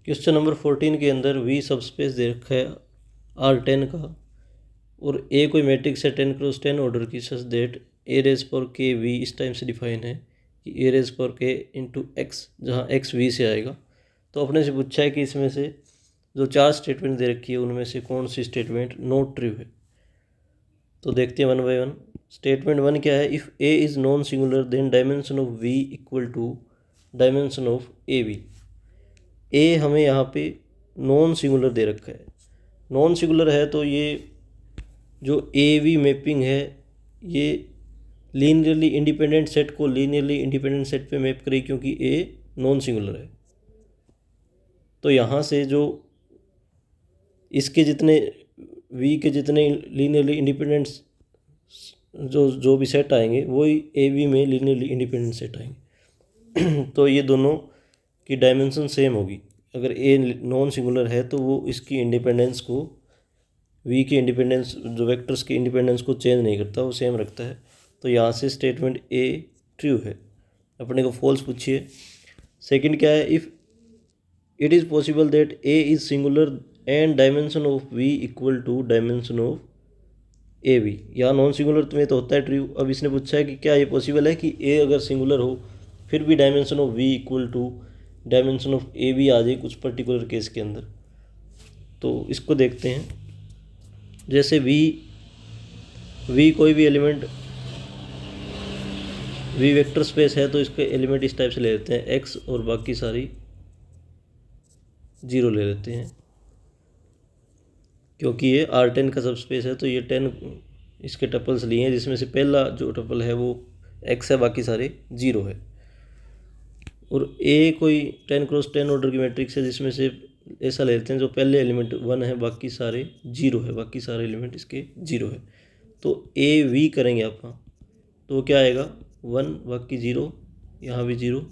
Question number 14 के अंदर we सब स्पेस दे रखा है R10 का और ए कोई मैट्रिक्स है 10x10 ऑर्डर की सच दैट ए रेज पर के वी इस टाइम से डिफाइन है कि ए रेज पर के इंटू एक्स, जहाँ एक्स वी से आएगा। तो अपने से पूछा है कि इसमें से जो 4 स्टेटमेंट दे रखी है उनमें से कौन सी स्टेटमेंट नॉट ट्रू है। तो देखते हैं वन बाय वन। स्टेटमेंट 1 क्या है, if A is non singular then dimension of V equal to dimension of A V. A हमें यहाँ पे नॉन सिंगुलर दे रखा है, नॉन सिंगुलर है तो ये जो ए वी मैपिंग है ये लीनियरली इंडिपेंडेंट सेट को लीनियरली इंडिपेंडेंट सेट पे मैप करेगी क्योंकि ए नॉन सिंगुलर है। तो यहाँ से जो इसके जितने वी के जितने लीनियरली इंडिपेंडेंट जो भी सेट आएंगे वही ए वी में लीनियरली इंडिपेंडेंट सेट आएंगे। तो ये दोनों की डायमेंशन सेम होगी। अगर ए नॉन सिंगुलर है तो वो इसकी इंडिपेंडेंस को वी की इंडिपेंडेंस जो वेक्टर्स की इंडिपेंडेंस को चेंज नहीं करता, वो सेम रखता है। तो यहाँ से स्टेटमेंट ए ट्रू है। अपने को फॉल्स पूछिए। सेकंड क्या है, if it is possible that A is singular and dimension of V equal to dimension of A V. यहाँ नॉन सिंगुलर में तो होता है ट्रू। अब इसने पूछा है कि क्या ये पॉसिबल है कि ए अगर सिंगुलर हो फिर भी dimension of V equal to dimension of A V आ जाए कुछ पर्टिकुलर केस के अंदर। तो इसको देखते हैं। जैसे वी कोई भी एलिमेंट वी वेक्टर स्पेस है तो इसके एलिमेंट इस टाइप से ले लेते हैं, एक्स और बाकी सारी 0 ले लेते हैं क्योंकि ये R10 का सब स्पेस है। तो ये 10 इसके टपल्स लिए हैं जिसमें से पहला जो टपल है वो एक्स है, बाकी सारे 0 है। और ए कोई 10x10 ऑर्डर की मैट्रिक्स है जिसमें से ऐसा ले लेते हैं जो पहले एलिमेंट 1 है, बाकी सारे 0 है, बाकी सारे एलिमेंट इसके 0 है। तो ए वी करेंगे आप, तो क्या आएगा 1 बाकी 0, यहाँ भी 0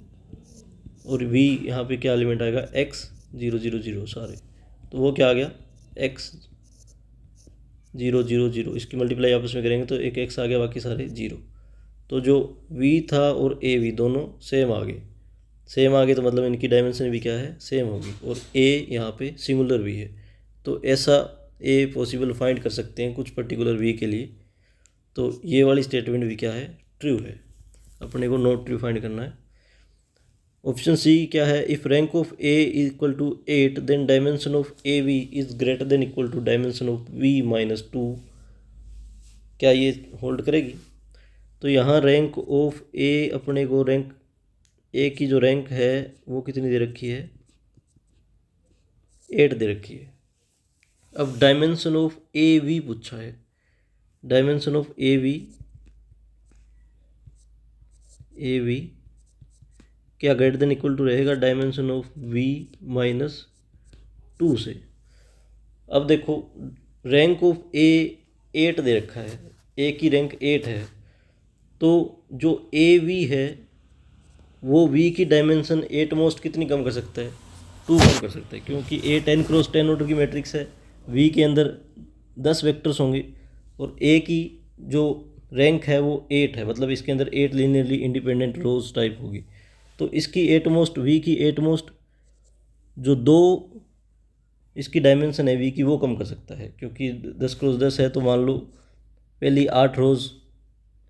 और वी यहाँ पे क्या एलिमेंट आएगा x 0 0 0 सारे। तो वो क्या आ गया x 0 0 0। इसकी मल्टीप्लाई आपस में करेंगे तो एक x आ गया, बाकी सारे 0। तो जो v था और ए वी दोनों सेम आ गए। सेम आ गए तो मतलब इनकी डायमेंशन भी क्या है सेम होगी और a यहाँ पे सिंगुलर भी है। तो ऐसा a पॉसिबल फाइंड कर सकते हैं कुछ पर्टिकुलर v के लिए। तो ये वाली स्टेटमेंट भी क्या है ट्रू है। अपने को नॉट ट्रू फाइंड करना है। ऑप्शन सी क्या है, if rank of A equal to 8 then dimension of A V is greater than equal to dimension of V minus 2। क्या ये होल्ड करेगी? तो यहाँ रैंक ऑफ ए, अपने को रैंक ए की जो रैंक है वो कितनी दे रखी है 8 दे रखी है। अब डायमेंशन ऑफ ए वी पूछा है। डायमेंशन ऑफ ए वी क्या ग्रेटर देन इक्वल टू रहेगा डायमेंशन ऑफ वी माइनस 2 से। अब देखो रैंक ऑफ ए 8 दे रखा है, ए की रैंक 8 है, तो जो ए वी है वो वी की डायमेंशन 8 मोस्ट कितनी कम कर सकता है 2 कम कर सकता है क्योंकि ए 10x10 ऑर्डर की मैट्रिक्स है। वी के अंदर 10 वेक्टर्स होंगे और ए की जो रैंक है वो 8 है, मतलब इसके अंदर 8 लीनियरली इंडिपेंडेंट रोज टाइप होगी। तो इसकी 8 मोस्ट वी की 8 मोस्ट जो 2 इसकी डायमेंशन है वी की वो कम कर सकता है क्योंकि 10x10 है। तो मान लो पहली 8 रोज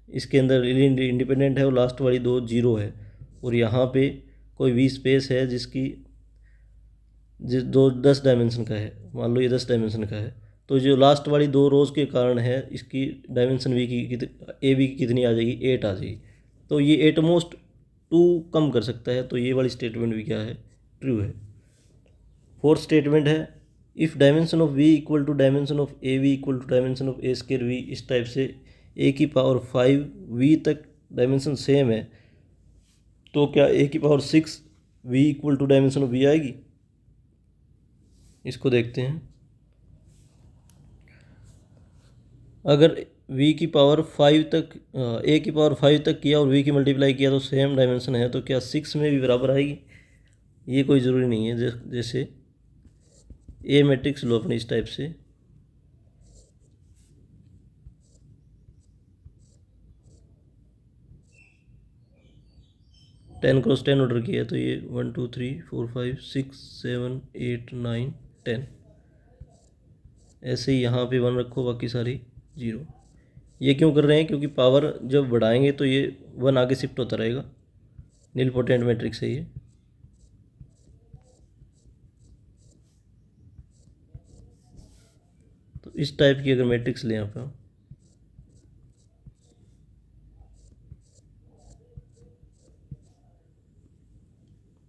इसके अंदर इंडिपेंडेंट है और लास्ट वाली 2 0 है और यहाँ पे कोई वी स्पेस है जिसकी दो 10 डायमेंशन का है, मान लो ये 10 डायमेंशन का है। तो जो लास्ट वाली 2 रोज के कारण है इसकी डायमेंशन वी की ए वी की कितनी आ जाएगी 8 आ जाएगी। तो ये 8 मोस्ट 2 कम कर सकता है। तो ये वाली स्टेटमेंट भी क्या है ट्रू है। फोर्थ स्टेटमेंट है, if dimension of V equal to dimension of A V equal to dimension of A square V, इस टाइप से ए की पावर 5 वी तक डायमेंशन सेम है, तो क्या ए की power 6 V equal to dimension of V आएगी? इसको देखते हैं। अगर v की पावर 5 तक a की पावर 5 तक किया और v की मल्टीप्लाई किया तो सेम डायमेंशन है, तो क्या 6 में भी बराबर आएगी? ये कोई ज़रूरी नहीं है। जैसे ए मैट्रिक्स लो अपने इस टाइप से, 10 क्रॉस 10 ऑर्डर किया है तो ये 1 2 3 4 5 6 7 8 9 10। ऐसे ही यहाँ पे 1 रखो, बाकी सारी 0। ये क्यों कर रहे हैं? क्योंकि पावर जब बढ़ाएंगे तो ये 1 आगे शिफ्ट होता रहेगा। नीलपोटेंट मैट्रिक्स है ये। तो इस टाइप की अगर मैट्रिक्स लें यहाँ पर,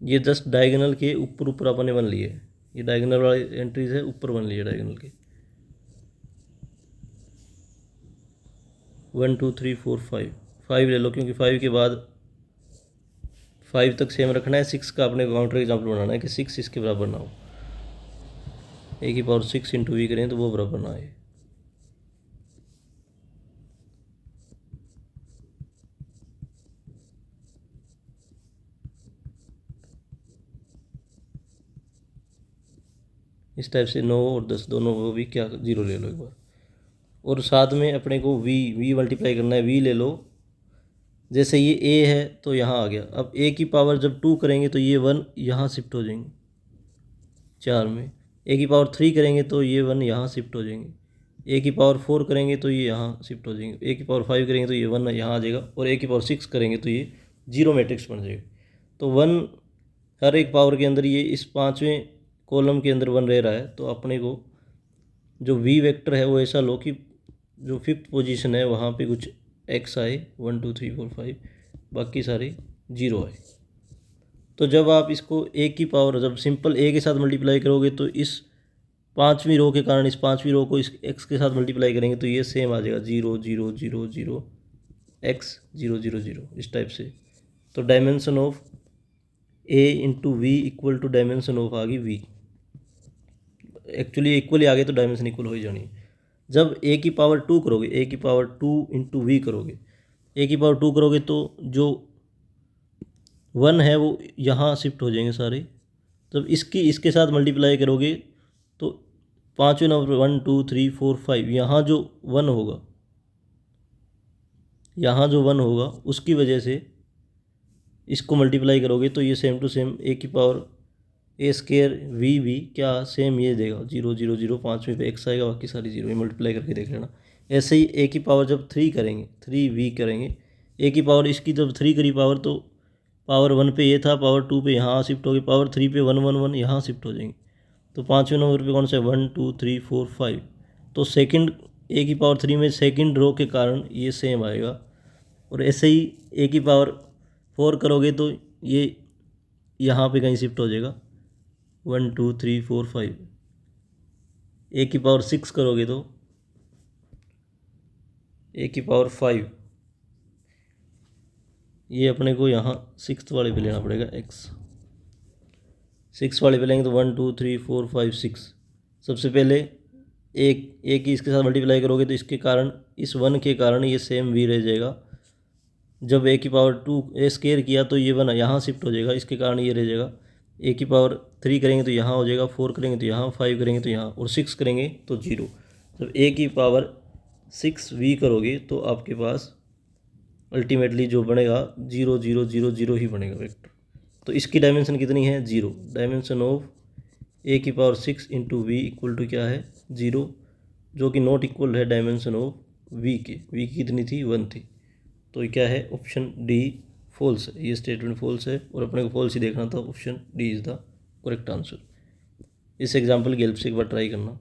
ये जस्ट डायगोनल के ऊपर ऊपर अपने बन लिए, ये डायगोनल वाली एंट्रीज है, ऊपर बन लिए डायगोनल के 1 2 3 4 5। 5 ले लो क्योंकि 5 के बाद 5 तक सेम रखना है। 6 का अपने काउंटर एग्जाम्पल बनाना है कि 6 इसके बराबर ना हो। ए की पावर 6 इंटू वी करें तो वो बराबर ना आए। इस टाइप से 9 और 10 दोनों को भी क्या 0 ले लो एक बार। और साथ में अपने को वी मल्टीप्लाई करना है। वी ले लो, जैसे ये ए है तो यहाँ आ गया। अब ए की पावर जब 2 करेंगे तो ये 1 यहाँ शिफ्ट हो जाएंगे 4 में। ए की पावर 3 करेंगे तो ये 1 यहाँ शिफ्ट हो जाएंगे। ए की पावर 4 करेंगे तो ये यहाँ शिफ्ट हो जाएंगे। ए की पावर 5 करेंगे तो ये 1 यहाँ आ जाएगा। और ए की पावर 6 करेंगे तो ये 0 मैट्रिक्स बन जाएगा। तो 1 हर एक पावर के अंदर, ये इस 5वें कॉलम के अंदर 1 रह रहा है। तो अपने को जो वी वेक्टर है वो ऐसा लो कि जो 5th पोजीशन है वहाँ पे कुछ एक्स आए 1 2 3 4 5, बाकी सारे 0 आए। तो जब आप इसको ए की पावर जब सिंपल ए के साथ मल्टीप्लाई करोगे तो इस 5वीं रो के कारण इस 5वीं रो को इस एक्स के साथ मल्टीप्लाई करेंगे तो ये सेम आ जाएगा 0 0 0 0 एक्स 0 0 0 इस टाइप से। तो dimension of A into V equal to dimension of आ गई वी। एक्चुअली इक्वली आ गए तो डायमेंशन इक्वल हो ही जानी है। जब ए की पावर 2 करोगे, ए की पावर 2 इंटू वी करोगे, ए की पावर 2 करोगे तो जो 1 है वो यहाँ शिफ्ट हो जाएंगे सारे। जब इसके साथ मल्टीप्लाई करोगे तो 5वें नंबर 1 2 3 4 5 यहाँ जो 1 होगा, यहाँ जो 1 होगा उसकी वजह से इसको मल्टीप्लाई करोगे तो ये सेम टू सेम ए की पावर ए स्केयर वी क्या सेम ये देगा 0 0 0। 5वें पे एक्स आएगा, बाकी सारी 0। ये मल्टीप्लाई करके देख लेना। ऐसे ही ए की पावर जब 3 करेंगे 3 वी करेंगे, ए की पावर इसकी जब 3 करी पावर तो पावर 1 पे ये था, पावर 2 पे यहाँ शिफ्ट हो गई, पावर 3 पे 1 1 1 यहाँ शिफ्ट हो जाएंगे। तो 5वें नंबर पे कौन सा है 1 2 3 4 5। तो सेकंड ए की पावर 3 में सेकंड रो के कारण ये सेम आएगा। और ऐसे ही ए की पावर 4 करोगे तो ये यहाँ पे कहीं शिफ्ट हो जाएगा 1 2 3 4 5। ए की पावर 6 करोगे तो ए की पावर 5, ये अपने को यहाँ 6th वाले पे लेना पड़ेगा एक्स। 6 वाले पे लेंगे तो 1 2 3 4 5 6। सबसे पहले एक ही इसके साथ मल्टीप्लाई करोगे तो इसके कारण इस 1 के कारण ये सेम वी रह जाएगा। जब ए की पावर 2 ए स्केयर किया तो ये 1 यहाँ शिफ्ट हो जाएगा, इसके कारण ये रह जाएगा। ए की पावर 3 करेंगे तो यहाँ हो जाएगा, 4 करेंगे तो यहाँ, 5 करेंगे तो यहाँ, और 6 करेंगे तो 0। जब ए की पावर 6 वी करोगे तो आपके पास अल्टीमेटली जो बनेगा 0 0 0 0 ही बनेगा वेक्टर। तो इसकी डायमेंशन कितनी है 0। डायमेंशन ऑफ ए की power 6 into V equal to क्या है 0, जो कि नॉट इक्वल है डायमेंशन ऑफ वी के। वी की कितनी थी 1 थी। तो ये क्या है ऑप्शन डी फॉल्स है। ये स्टेटमेंट फॉल्स है और अपने को फॉल्स ही देखना था। Option D is the correct answer. इस एग्जाम्पल की हेल्प से एक बार ट्राई करना।